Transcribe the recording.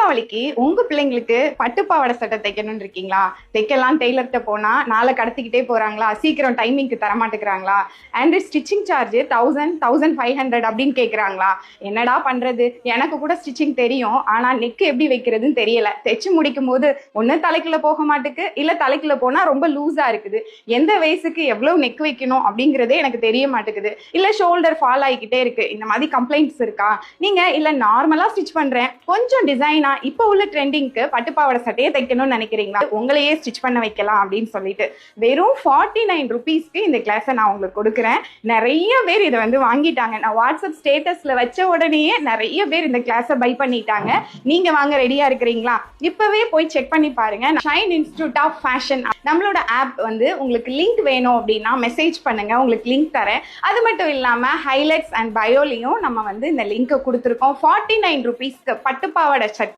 தீபாவளிக்கு உங்க பிள்ளைங்களுக்கு பட்டு பாவாடை சட்டை தைக்கணும்னு இருக்கீங்களா? தைக்கலாம் டெய்லர்கிட்ட போனா நாளை கடத்திக்கிட்டே போறாங்களா? சீக்கிரம் டைமிங்க்கு தர மாட்டேங்கிறாங்களா? அண்ட் ஸ்டிச்சிங் சார்ஜ் 1000 1500 அப்படின்னு கேட்குறாங்களா? என்னடா பண்றது? எனக்கு கூட ஸ்டிச்சிங் தெரியும், ஆனா நெக் எப்படி வைக்கிறதுன்னு தெரியல. தைச்சு முடிக்கும் போது ஒன்று தலைக்குள்ள போக மாட்டுக்கு, இல்ல தலைக்குள்ள போனா ரொம்ப லூஸா இருக்குது. எந்த வயசுக்கு எவ்வளவு நெக் வைக்கணும் அப்படிங்கிறதே எனக்கு தெரிய மாட்டேங்குது. இல்ல ஷோல்டர் ஃபால் ஆகிக்கிட்டே இருக்கு. இந்த மாதிரி கம்ப்ளைண்ட்ஸ் இருக்கா? நீங்க இல்ல நார்மலா ஸ்டிச் பண்றேன், கொஞ்சம் டிசைனா இப்போ உள்ள ட்ரெண்டிங்க்கு பட்டுப்பாவாடை சட்டையை தைக்கணும்னு நினைக்கிறீங்களா? உங்களையே ஸ்டிச் பண்ண வைக்கலாம் அப்படின்னு சொல்லிட்டு வெறும் 49 ருபீஸ்க்கு இந்த கிளாஸை நான் உங்களுக்கு கொடுக்குறேன். நிறைய பேர் இதை வந்து வாங்கிட்டாங்க. நான் வாட்ஸ்அப் ஸ்டேட்டஸ்ல வச்ச உடனேயே நிறைய பேர் இந்த கிளாஸை பை பண்ணிட்டாங்க. நீங்க வாங்க ரெடியா இருக்கிறீங்களா? இப்பவே போய் செக் பண்ணி பாருங்க. ஷைன் இன்ஸ்டிடியூட் ஆஃப் ஃபேஷன் நம்மளோட ஆப் வந்து உங்களுக்கு லிங்க் வேணும் அப்படின்னா மெசேஜ் பண்ணுங்க, உங்களுக்கு லிங்க் தரேன். அது மட்டும் இல்லாம ஹைலைட்ஸ் அண்ட் பயோலையும் நம்ம வந்து இந்த லிங்கை கொடுத்துருக்கோம். 49 ருபீஸ்க்கு பட்டுப்பாவாடை சட்டை